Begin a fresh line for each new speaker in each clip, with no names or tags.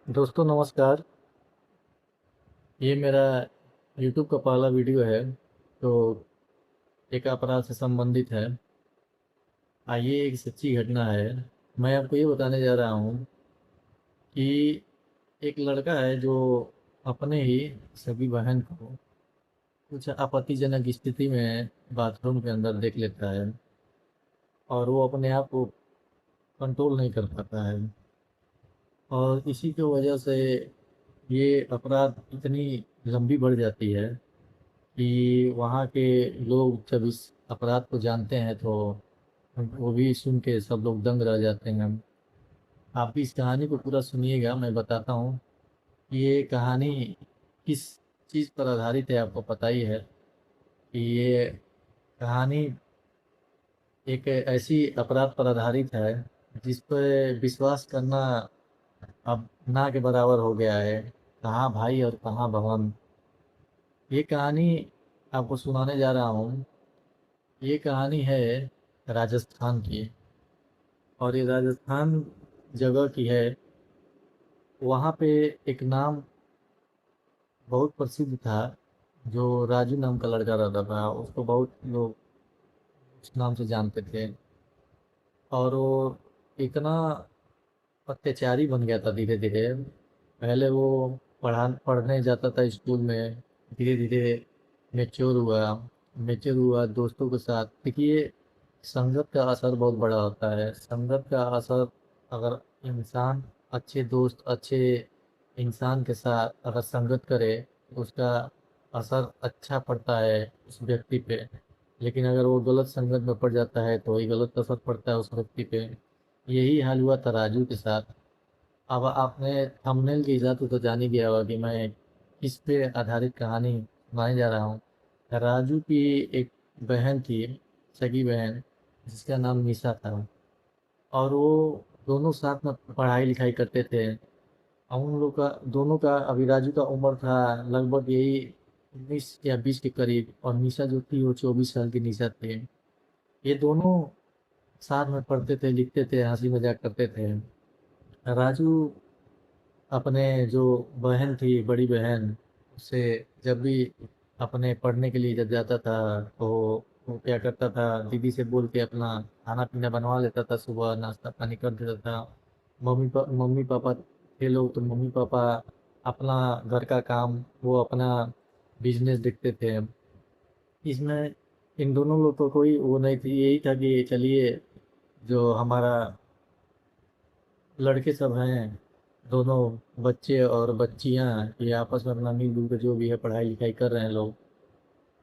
दोस्तों नमस्कार। ये मेरा यूट्यूब का पहला वीडियो है। तो एक अपराध से संबंधित है। आइए, एक सच्ची घटना है। मैं आपको ये बताने जा रहा हूँ कि एक लड़का है जो अपने ही सगी बहन को कुछ आपत्तिजनक स्थिति में बाथरूम के अंदर देख लेता है और वो अपने आप को कंट्रोल नहीं कर पाता है। और इसी की वजह से ये अपराध इतनी लंबी बढ़ जाती है कि वहाँ के लोग जब इस अपराध को जानते हैं तो वो भी सुन के सब लोग दंग रह जाते हैं। आप भी इस कहानी को पूरा सुनिएगा, मैं बताता हूँ कि ये कहानी किस चीज़ पर आधारित है। आपको पता ही है कि ये कहानी एक ऐसी अपराध पर आधारित है जिस पर विश्वास करना अब ना के बराबर हो गया है। कहाँ भाई और कहाँ बहन। ये कहानी आपको सुनाने जा रहा हूँ। ये कहानी है राजस्थान की, और ये राजस्थान जगह की है। वहाँ पे एक नाम बहुत प्रसिद्ध था, जो राजू नाम का लड़का रहता था, उसको बहुत लोग उस नाम से जानते थे। और वो इतना अत्याचारी बन गया था धीरे धीरे। पहले वो पढ़ने जाता था स्कूल में, धीरे धीरे मेच्योर हुआ। मेच्योर हुआ दोस्तों के साथ। देखिए, संगत का असर बहुत बड़ा होता है। संगत का असर, अगर इंसान अच्छे दोस्त, अच्छे इंसान के साथ अगर संगत करे तो उसका असर अच्छा पड़ता है उस व्यक्ति पे। लेकिन अगर वो गलत संगत में पड़ जाता है तो वही गलत असर पड़ता है उस व्यक्ति पे। यही हाल हुआ था राजू के साथ। अब आपने थंबनेल के हिसाब से तो जान ही गया होगा कि मैं किस पे आधारित कहानी सुनाने जा रहा हूँ। राजू की एक बहन थी, सगी बहन, जिसका नाम निशा था। और वो दोनों साथ में पढ़ाई लिखाई करते थे। और उन लोग का, दोनों का, अभी राजू का उम्र था लगभग यही 19 या 20 के करीब, और निशा जो थी वो 24 साल की निशा थी। ये दोनों साथ में पढ़ते थे, लिखते थे, हंसी मजाक करते थे। राजू अपने जो बहन थी, बड़ी बहन, उससे जब भी अपने पढ़ने के लिए जब जाता था तो वो क्या करता था, दीदी से बोल के अपना खाना पीना बनवा लेता था, सुबह नाश्ता पानी कर देता था। मम्मी पापा थे लोग तो मम्मी पापा अपना घर का काम, वो अपना बिजनेस देखते थे। इसमें इन दोनों लोग को कोई वो नहीं थी। यही था कि चलिए, जो हमारा लड़के सब हैं, दोनों बच्चे और बच्चियां, ये आपस में अपना मिलजुल कर जो भी है पढ़ाई लिखाई कर रहे हैं लोग।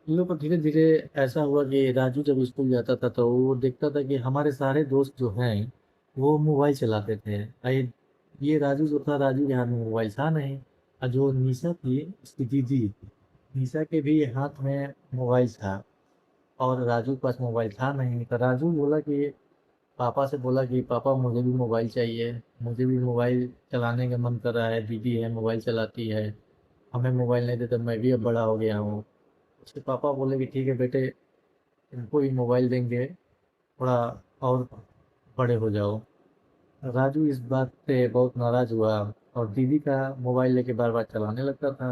इन लोग को धीरे धीरे ऐसा हुआ कि राजू जब स्कूल जाता था तो वो देखता था कि हमारे सारे दोस्त जो हैं वो मोबाइल चलाते थे। ये राजू जो था, राजू के हाथ में मोबाइल था नहीं। और जो निशा थी, उसकी दीदी, निशा के भी हाथ में मोबाइल था। और राजू के पास मोबाइल था नहीं। तो राजू बोला कि पापा से बोला कि पापा मुझे भी मोबाइल चाहिए, मुझे भी मोबाइल चलाने का मन कर रहा है। दीदी है मोबाइल चलाती है, हमें मोबाइल नहीं देते, मैं भी अब बड़ा हो गया हूँ। उसके पापा बोले कि ठीक है बेटे, तुमको भी मोबाइल देंगे, थोड़ा और बड़े हो जाओ। राजू इस बात से बहुत नाराज हुआ और दीदी का मोबाइल लेके बार बार चलाने लगता था।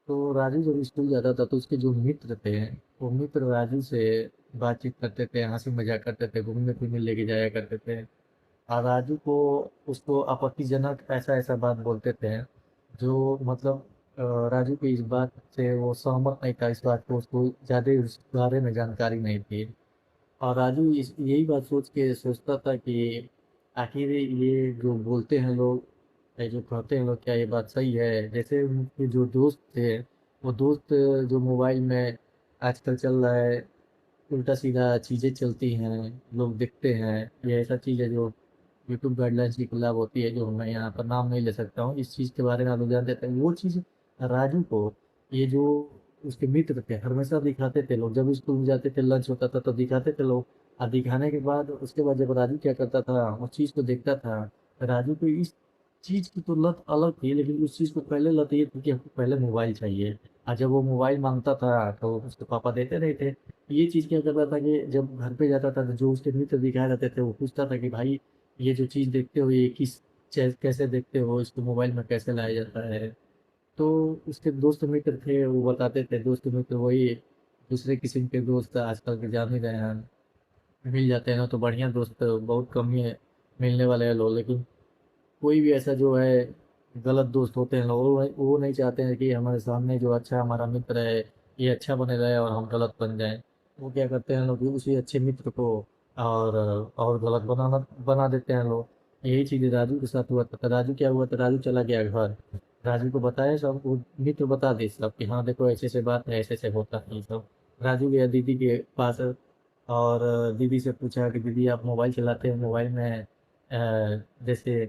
तो राजू जब स्कूल जाता था तो उसके जो मित्र थे, वो मित्र राजू से बातचीत करते थे, हंसी मजाक करते थे, घूमने फिरने लेके जाया करते थे। और राजू को, उसको आपत्तिजनक ऐसा ऐसा बात बोलते थे जो मतलब राजू की इस बात से वो सहमत नहीं था। इस बात को, उसको ज़्यादा उस बारे में जानकारी नहीं थी। और राजू इस यही बात सोच के सोचता था कि आखिर ये जो बोलते हैं लोग, ये जो कहते हैं लोग, क्या ये बात सही है। जैसे उनके जो दोस्त थे, वो दोस्त जो मोबाइल में आजकल चल रहा है, उल्टा सीधा चीज़ें चलती हैं, लोग देखते हैं। ये ऐसा चीज़ है जो यूट्यूब गाइडलाइंस की खिलाफ होती है, जो मैं यहाँ पर नाम नहीं ले सकता हूँ। इस चीज़ के बारे में आप लोग जानते थे। वो चीज़ राजू को, ये जो उसके मित्र थे, हमेशा दिखाते थे लोग। जब स्कूल में जाते थे, लंच होता था तो दिखाते थे लोग। और दिखाने के बाद, उसके बाद जब राजू क्या करता था, उस चीज़ को देखता था। राजू को इस चीज़ की तो लत अलग थी, लेकिन उस चीज़ को पहले लत ये थी कि हमको पहले मोबाइल चाहिए। और जब वो मोबाइल मांगता था तो उसके पापा देते नहीं थे। ये चीज़ क्या करता था कि जब घर पे जाता था तो जो उसके मित्र दिखाए रहते थे, वो पूछता था कि भाई, ये जो चीज़ देखते हो ये किस कैसे देखते हो, इसको मोबाइल में कैसे लाया जाता है। तो उसके दोस्त मित्र थे, वो बताते थे, दोस्त मित्र वही दूसरे किस्म के दोस्त आजकल के जान ही रहे हैं, मिल जाते हैं ना तो बढ़िया दोस्त बहुत कम ही है मिलने वाले हैं लोग। लेकिन कोई भी ऐसा जो है गलत दोस्त होते हैं लोग, वो नहीं चाहते हैं कि हमारे सामने जो अच्छा हमारा मित्र है ये अच्छा बने रहे और हम गलत बन जाएं। वो क्या करते हैं लोग कि उसी अच्छे मित्र को और गलत बना देते हैं लोग। यही चीज़ राजू के साथ हुआ था। तो राजू क्या हुआ था, राजू चला गया घर, राजू को बताया सब, वो मित्र बता दी सब कि हाँ देखो ऐसे ऐसे बात है, ऐसे ऐसे होता है ये सब। राजू गया दीदी के पास और दीदी से पूछा कि दीदी आप मोबाइल चलाते हैं, मोबाइल में जैसे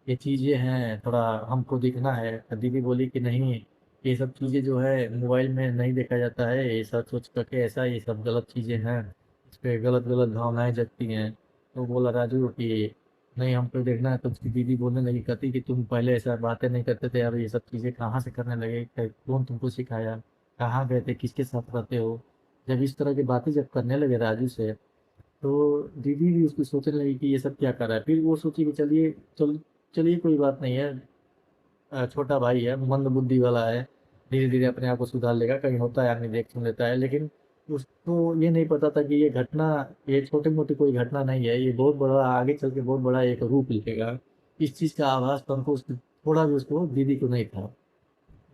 ये चीज़ें हैं थोड़ा हमको दिखना है। तो दीदी बोली कि नहीं, ये सब चीज़ें जो है मोबाइल में नहीं देखा जाता है, ये सब सोच करके ऐसा ये सब गलत चीज़ें हैं, इस पे गलत गलत भावनाएं जगती हैं। तो बोला राजू कि नहीं हमको देखना है। तो उसकी दीदी बोलने लगी, कहती कि तुम पहले ऐसा बातें नहीं करते थे, अब ये सब चीज़ें कहाँ से करने लगे, कौन तुमको सिखाया, कहाँ गए थे, किसके साथ रहते हो। जब इस तरह की बातें जब करने लगे राजू से, तो दीदी भी उसको सोचने लगी कि ये सब क्या कर रहा है। फिर वो सोची कि चलिए कोई बात नहीं है, छोटा भाई है, मंद बुद्धि वाला है, धीरे धीरे अपने आप को सुधार लेगा, कहीं होता है आदमी देख सुन लेता है। लेकिन उसको ये नहीं पता था कि ये घटना, ये छोटी मोटी कोई घटना नहीं है, ये बहुत बड़ा आगे चल के बहुत बड़ा एक रूप लेगा। इस चीज़ का आभास तो हमको थोड़ा भी उसको दीदी को नहीं था।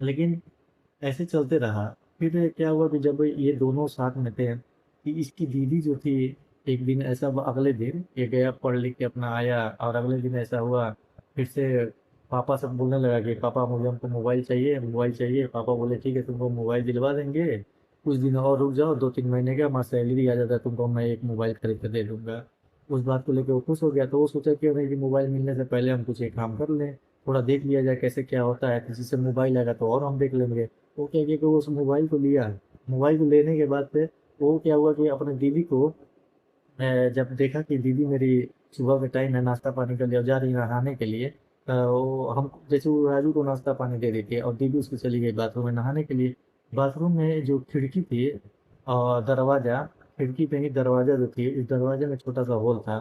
लेकिन ऐसे चलते रहा। फिर क्या हुआ कि जब ये दोनों साथ में थे, कि इसकी दीदी जो थी, एक दिन ऐसा अगले दिन ये गया पढ़ लिख के अपना आया, और अगले दिन ऐसा हुआ फिर से पापा सब बोलने लगा कि पापा मुझे हमको मोबाइल चाहिए, मोबाइल चाहिए। पापा बोले ठीक है तुमको मोबाइल दिलवा देंगे, कुछ दिन और रुक जाओ, 2-3 महीने का हमारा सैलरी आ जाता है तुमको मैं एक मोबाइल खरीद कर दे दूंगा। उस बात को लेकर वो खुश हो गया। तो वो सोचा क्यों नहीं कि मोबाइल मिलने से पहले हम कुछ एक काम कर लें, थोड़ा देख लिया जाए कैसे क्या होता है, किसी से मोबाइल आएगा तो और हम देख लेंगे। वो क्या किया कि वो उस मोबाइल को लिया। मोबाइल को लेने के बाद से वो क्या हुआ कि अपने दीदी को जब देखा कि दीदी मेरी सुबह के टाइम है नाश्ता पानी कर लिया और जा रही है नहाने के लिए, वो हम जैसे वो राजू को नाश्ता पानी दे देती है और दीदी उसकी चली गई बाथरूम में नहाने के लिए। बाथरूम में जो खिड़की थी और दरवाज़ा, खिड़की पे ही दरवाज़ा जो थी, उस दरवाजे में छोटा सा होल था।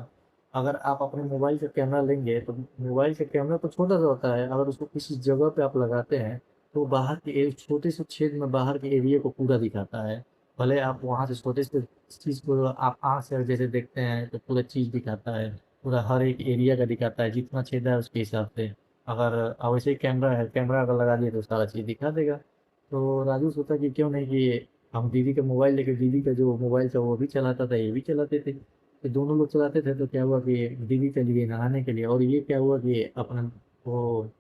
अगर आप अपने मोबाइल से कैमरा लेंगे तो मोबाइल का कैमरा तो छोटा सा होता है, अगर उसको किसी जगह पे आप लगाते हैं तो बाहर के एक छोटे से छेद में बाहर के एरिया को पूरा दिखाता है। भले आप वहाँ से छोटे से चीज़ को आप आँख से जैसे देखते हैं तो पूरा चीज़ दिखाता है, पूरा हर एक एरिया का दिखाता है, जितना छेद है उसके हिसाब से। अगर वैसे ही कैमरा है, कैमरा अगर लगा दिए तो सारा चीज़ दिखा देगा। तो राजू सोचा कि क्यों नहीं कि हम दीदी का मोबाइल लेके, दीदी का जो मोबाइल था वो भी चलाता था ये भी चलाते थे, तो दोनों लोग चलाते थे। तो क्या हुआ कि दीदी चली गई नहाने के लिए और ये क्या हुआ कि अपना वो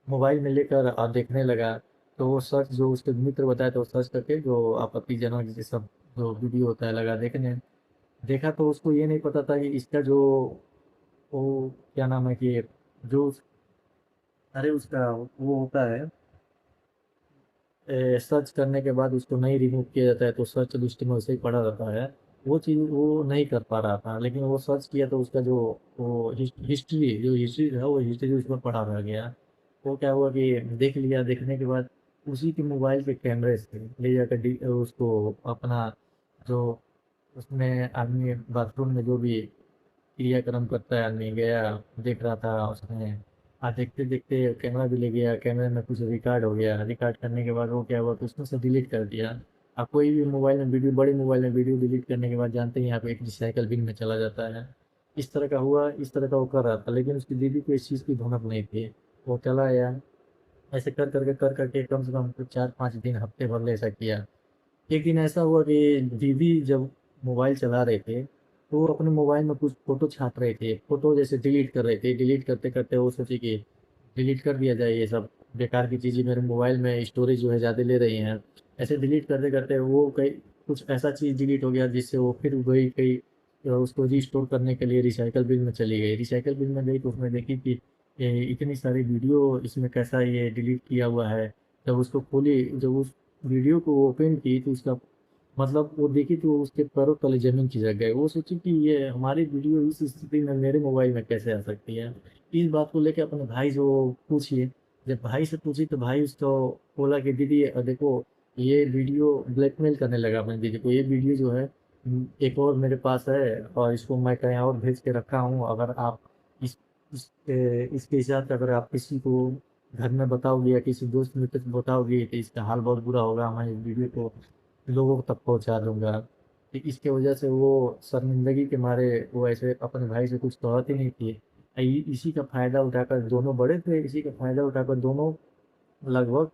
मोबाइल में लेकर देखने लगा। तो वो सर्च जो उसके मित्र बताया तो सर्च करके जो आपत्तिजनक जैसे सब जो वीडियो होता है लगा देखने। देखा तो उसको ये नहीं पता था कि इसका जो वो क्या नाम है कि जो अरे उसका वो होता है, सर्च करने के बाद उसको नहीं रिमूव किया जाता है तो सर्च लिस्ट में वैसे ही पड़ा रहता है। वो चीज़ वो नहीं कर पा रहा था, लेकिन वो सर्च किया तो उसका जो वो हिस्ट्री है वो हिस्ट्री उसमें पड़ा रह गया। वो क्या हुआ कि देख लिया, देखने के बाद उसी के मोबाइल के कैमरे से ले जाकर उसको अपना जो उसमें आदमी बाथरूम में जो भी क्रियाक्रम करता है आदमी गया, देख रहा था उसमें। देखते देखते कैमरा भी ले गया, कैमरे में कुछ रिकॉर्ड हो गया, रिकॉर्ड करने के बाद वो क्या हुआ कि उसमें से डिलीट कर दिया। अब कोई भी मोबाइल में वीडियो, बड़े मोबाइल में वीडियो डिलीट करने के बाद जानते हैं यहाँ पे एक रिसाइकल बिन में चला जाता है। इस तरह का हुआ, इस तरह का वो कर रहा था, लेकिन उसकी दीदी को इस चीज़ की भनक नहीं थी। वो चला आया, ऐसे कर करके कम से कम 4-5 दिन हफ्ते भर ले ऐसा किया। एक दिन ऐसा हुआ कि दीदी जब मोबाइल चला रहे थे तो वो अपने मोबाइल में कुछ फ़ोटो छाप रहे थे, फ़ोटो जैसे डिलीट कर रहे थे। डिलीट करते करते वो सोचे कि डिलीट कर दिया जाए, ये सब बेकार की चीज़ें मेरे मोबाइल में स्टोरेज जो है ज़्यादा ले रही हैं। ऐसे डिलीट करते करते वो कई कुछ ऐसा चीज़ डिलीट हो गया जिससे वो फिर वही कई उसको रीस्टोर करने के लिए रिसाइकल बिन में चली गई। रिसाइकल बिन में गई तो उसमें देखी कि ये इतनी सारी वीडियो इसमें कैसा ये डिलीट किया हुआ है। जब उसको खोली, जब उस वीडियो को ओपन की तो उसका मतलब वो देखी तो उसके पैरों तले जमीन खिसक गए। वो सोची कि ये हमारी वीडियो इस स्थिति में मेरे मोबाइल में कैसे आ सकती है। इस बात को लेकर अपने भाई से वो पूछी। जब भाई से पूछी तो भाई उसको बोला कि दीदी देखो ये वीडियो ब्लैकमेल करने लगा अपनी दीदी को, ये वीडियो जो है एक और मेरे पास है और इसको मैं कहीं और भेज के रखा हूँ, अगर आप इस इसके हिसाब से अगर आप किसी को घर में बताओगे या किसी दोस्त मित्र को बताओगे तो इसका हाल बहुत बुरा होगा। मैं इस वीडियो को लोगों तक पहुंचा दूंगा। तो इसके वजह से वो शर्मिंदगी के मारे वो ऐसे अपने भाई से कुछ कहते नहीं थे। इसी का फायदा उठाकर दोनों बड़े थे, इसी का फायदा उठाकर दोनों लगभग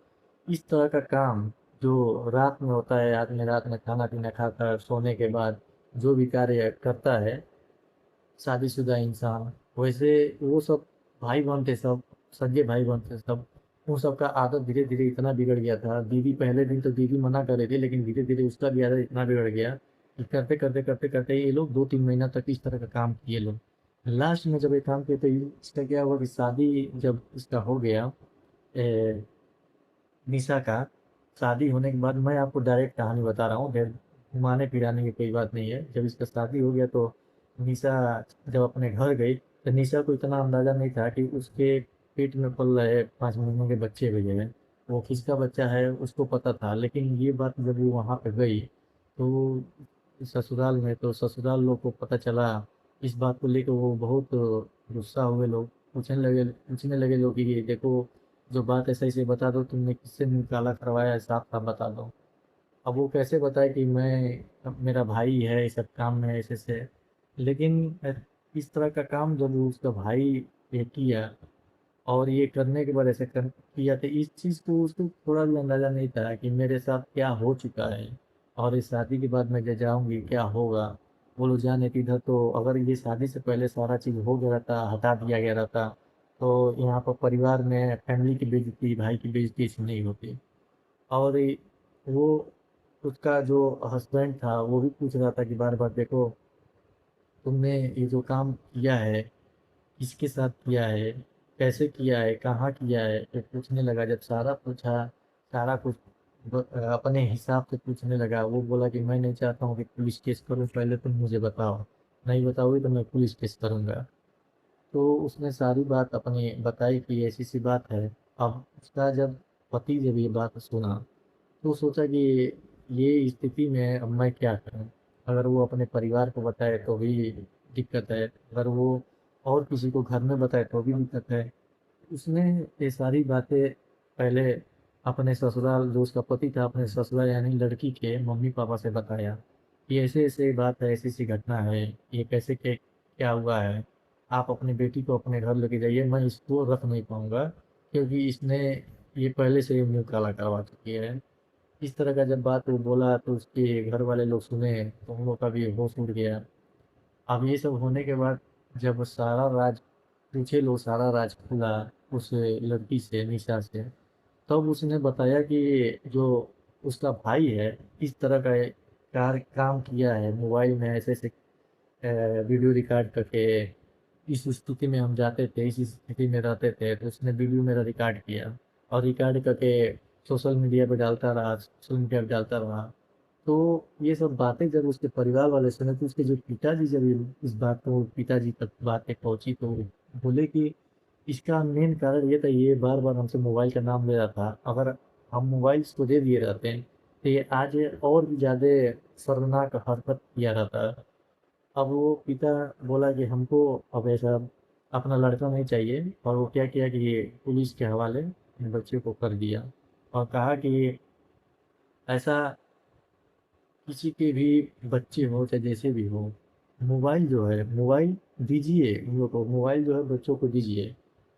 इस तरह का काम जो रात में होता है, आदमी रात में खाना पीना खाकर सोने के बाद जो भी कार्य करता है शादीशुदा इंसान, वैसे वो सब भाई बहन थे सब, सगे भाई बहन थे सब। उन सब का आदत धीरे धीरे इतना बिगड़ गया था। दीदी पहले दिन तो दीदी मना कर रही थी, लेकिन धीरे धीरे उसका भी आदत इतना बिगड़ गया कि करते करते करते करते ये लोग 2-3 महीना तक इस तरह का काम किए लोग। लास्ट में जब ये काम किए तो इसका क्या हुआ कि शादी जब इसका हो गया, निशा का शादी होने के बाद, मैं आपको डायरेक्ट कहानी बता रहा हूँ, घुमाने फिराने की कोई बात नहीं है। जब इसका शादी हो गया तो निशा जब अपने घर गई तो निशा को इतना अंदाजा नहीं था कि उसके पेट में पल रहे 5 महीने के बच्चे हुए हैं। वो किसका बच्चा है उसको पता था, लेकिन ये बात जब वो वहाँ पे गई तो ससुराल में, तो ससुराल लोग को पता चला। इस बात को लेकर वो बहुत गुस्सा हुए लोग। पूछने लगे लोग कि ये देखो, जो बात है सही से बता दो, तुमने किससे मुंह काला करवाया है, साफ साफ बता दो। अब वो कैसे बताए कि मैं, अब मेरा भाई है इस सब काम में ऐसे से। लेकिन इस तरह का काम जब उसका भाई ये किया और ये करने के बाद ऐसे किया, तो इस चीज़ को उसको थोड़ा भी अंदाजा नहीं था कि मेरे साथ क्या हो चुका है और इस शादी के बाद मैं जब जाऊंगी क्या होगा। वो लोग जाने की इधर, तो अगर ये शादी से पहले सारा चीज़ हो गया रहता, हटा दिया गया रहता, तो यहाँ पर परिवार में फैमिली की बेइज्जती, भाई की बेइज्जती ऐसी नहीं होती। और वो उसका जो हस्बैंड था वो भी पूछ रहा था कि बार बार, देखो तुमने ये जो काम किया है किसके साथ किया है, कैसे किया है, कहाँ किया है, तो पूछने लगा। जब सारा पूछा, सारा कुछ अपने हिसाब से पूछने लगा। वो बोला कि मैं नहीं चाहता हूँ कि पुलिस केस करूँ, पहले तुम मुझे बताओ, नहीं बताओगे तो मैं पुलिस केस करूँगा। तो उसने सारी बात अपनी बताई कि ऐसी सी बात है। अब उसका जब पति जब ये बात सुना तो सोचा कि ये स्थिति में अब मैं क्या करूं। अगर वो अपने परिवार को बताए तो भी दिक्कत है, अगर वो और किसी को घर में बताए तो भी दिक्कत है। उसने ये सारी बातें पहले अपने ससुराल, जो उसका पति था, अपने ससुराल यानी लड़की के मम्मी पापा से बताया कि ऐसे ऐसे बात है, ऐसी ऐसी घटना है, ये कैसे क्या हुआ है। आप अपनी बेटी को अपने घर लेके जाइए, मैं इसको रख नहीं पाऊंगा क्योंकि इसने ये पहले से ही मुंह काला करवा चुकी है। इस तरह का जब बात वो बोला तो उसके घर वाले लोग सुने तो उन लोग का भी होश उड़ गया। अब ये सब होने के बाद जब सारा राज पूछे लोग, सारा राज खुला उस लड़की से, निशा से, तब उसने बताया कि जो उसका भाई है इस तरह का काम किया है, मोबाइल में ऐसे ऐसे वीडियो रिकॉर्ड करके, इस स्थिति में हम जाते थे, इस स्थिति में रहते थे, तो उसने वीडियो मेरा रिकॉर्ड किया और रिकॉर्ड करके सोशल मीडिया पे डालता रहा, सोशल मीडिया पे डालता रहा। तो ये सब बातें जब उसके परिवार वाले सुने तो उसके जो पिताजी, जब इस बात को पिताजी तक बातें पहुंची तो बोले कि इसका मेन कारण ये था, ये बार बार हमसे मोबाइल का नाम ले रहा था। अगर हम मोबाइल इसको दे दिए रहते हैं तो ये आज और भी ज़्यादा शर्मनाक हरकत किया रहता। अब वो पिता बोला कि हमको अब ऐसा अपना लड़का नहीं चाहिए, और वो क्या किया कि ये पुलिस के हवाले बच्चे को कर दिया और कहा कि ऐसा किसी के भी बच्चे हो चाहे जैसे भी हो, मोबाइल जो है, मोबाइल दीजिए उन लोग को, मोबाइल जो है बच्चों को दीजिए,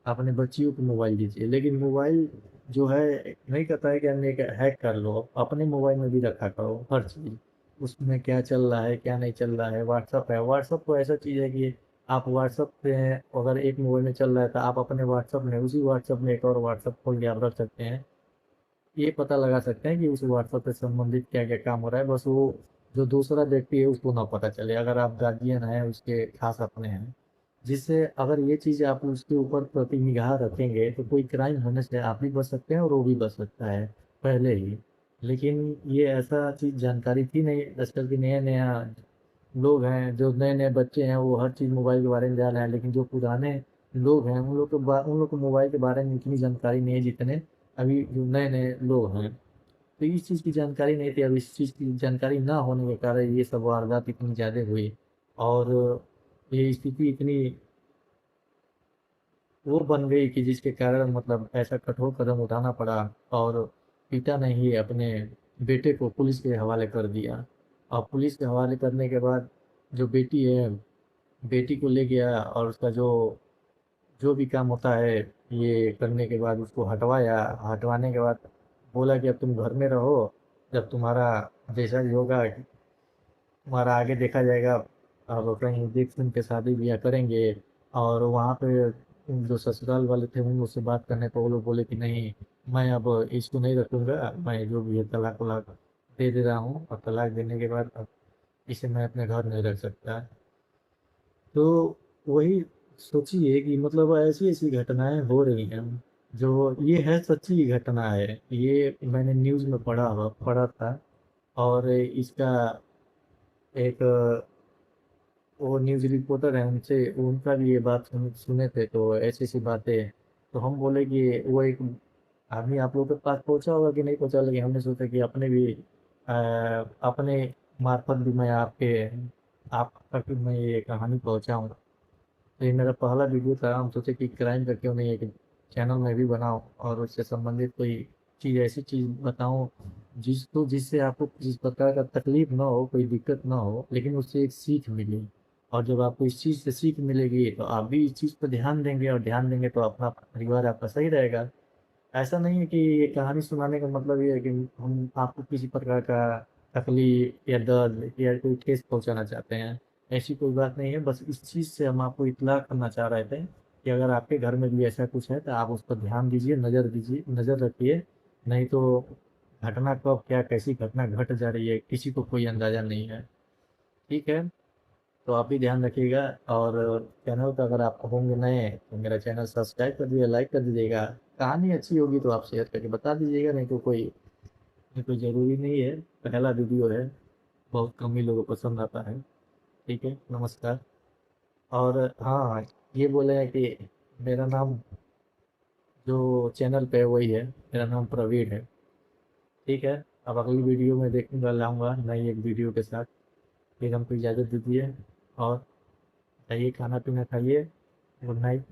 अपने बच्चियों को मोबाइल दीजिए, लेकिन मोबाइल जो है नहीं कहता है कि हमने हैक कर लो, अपने मोबाइल में भी रखा करो हर चीज़। उसमें क्या चल रहा है क्या नहीं चल रहा है। व्हाट्सअप है, व्हाट्सअप तो ऐसा चीज़ है कि आप व्हाट्सअप पे अगर एक मोबाइल में चल रहा है तो आप अपने व्हाट्सअप में, उसी व्हाट्सअप में एक और व्हाट्सअप खोल के आप रख सकते हैं। ये पता लगा सकते हैं कि उस व्हाट्सएप से संबंधित क्या क्या काम हो रहा है, बस वो जो दूसरा व्यक्ति है उसको ना पता चले, अगर आप गार्जियन हैं उसके खास अपने हैं। जिससे अगर ये चीज़ आप उसके ऊपर प्रति निगाह रखेंगे तो कोई क्राइम होने से आप भी बच सकते हैं और वो भी बच सकता है पहले ही। लेकिन ये ऐसा चीज़ जानकारी थी नहीं, आजकल के नया नया लोग हैं, जो नए नए बच्चे हैं वो हर चीज़ मोबाइल के बारे में जान रहे हैं, लेकिन जो पुराने लोग हैं उन लोग को मोबाइल के बारे में इतनी जानकारी नहीं है जितने अभी जो नए नए लोग हैं। तो इस चीज़ की जानकारी नहीं थी। अब इस चीज़ की जानकारी ना होने के कारण ये सब वारदात इतनी ज़्यादा हुई और ये स्थिति इतनी वो बन गई कि जिसके कारण मतलब ऐसा कठोर कदम उठाना पड़ा। और पिता ने ही अपने बेटे को पुलिस के हवाले कर दिया। और पुलिस के हवाले करने के बाद जो बेटी है, बेटी को ले गया और उसका जो जो भी काम होता है ये करने के बाद उसको हटवाया। हटवाने के बाद बोला कि अब तुम घर में रहो, जब तुम्हारा जैसा भी होगा तुम्हारा आगे देखा जाएगा। अब कहीं देख सुन के शादी ब्याह करेंगे। और वहाँ पे जो ससुराल वाले थे उन मुझसे बात करने पर वो लोग बोले कि नहीं, मैं अब इसको नहीं रखूँगा, मैं जो भी है तलाक वलाक दे दे रहा हूँ। और तलाक देने के बाद अब इसे मैं अपने घर नहीं रख सकता। तो वही सोचिए कि मतलब ऐसी ऐसी घटनाएं हो रही हैं। जो ये है सच्ची घटना है, ये मैंने न्यूज़ में पढ़ा था। और इसका एक वो न्यूज़ रिपोर्टर है, उनसे उनका भी ये बात सुने थे, तो ऐसी ऐसी बातें। तो हम बोले कि वो एक आदमी आप लोगों के पास पहुंचा होगा कि नहीं पहुंचा, लेकिन हमने सोचा कि अपने भी अपने मार्फत भी मैं आप तक मैं ये कहानी पहुंचाऊं। तो ये मेरा पहला वीडियो था, हम सोचे कि क्राइम का क्यों नहीं एक चैनल में भी बनाऊं और उससे संबंधित कोई चीज़, ऐसी चीज़ बताऊं जिससे आपको किसी प्रकार का तकलीफ ना हो, कोई दिक्कत ना हो, लेकिन उससे एक सीख मिले। और जब आपको इस चीज़ से सीख मिलेगी तो आप भी इस चीज़ पर ध्यान देंगे, और ध्यान देंगे तो अपना परिवार आपका सही रहेगा। ऐसा नहीं है कि ये कहानी सुनाने का मतलब ये है कि हम आपको किसी प्रकार का तकलीफ या दर्द या कोई ठेस पहुंचाना चाहते हैं। ऐसी कोई बात नहीं है, बस इस चीज़ से हम आपको इत्तला करना चाह रहे थे कि अगर आपके घर में भी ऐसा कुछ है तो आप उस पर ध्यान दीजिए, नज़र दीजिए, नज़र रखिए। नहीं तो घटना कब क्या कैसी घटना घट जा रही है किसी को कोई अंदाज़ा नहीं है। ठीक है, तो आप भी ध्यान रखिएगा। और चैनल पर अगर आप होंगे नए तो मेरा चैनल सब्सक्राइब कर दीजिए, लाइक कर दीजिएगा। कहानी अच्छी होगी तो आप शेयर करके बता दीजिएगा, नहीं तो कोई ज़रूरी नहीं है। पहला वीडियो है, बहुत कम ही लोगों को पसंद आता है। ठीक है, नमस्कार। और हाँ, ये बोले हैं कि मेरा नाम जो चैनल पे है वही है, मेरा नाम प्रवीण है। ठीक है, अब अगली वीडियो में देखूंगा, लाऊंगा नई एक वीडियो के साथ। फिर हमको इजाज़त दीजिए और जाइए खाना पीना खाइए। Good night.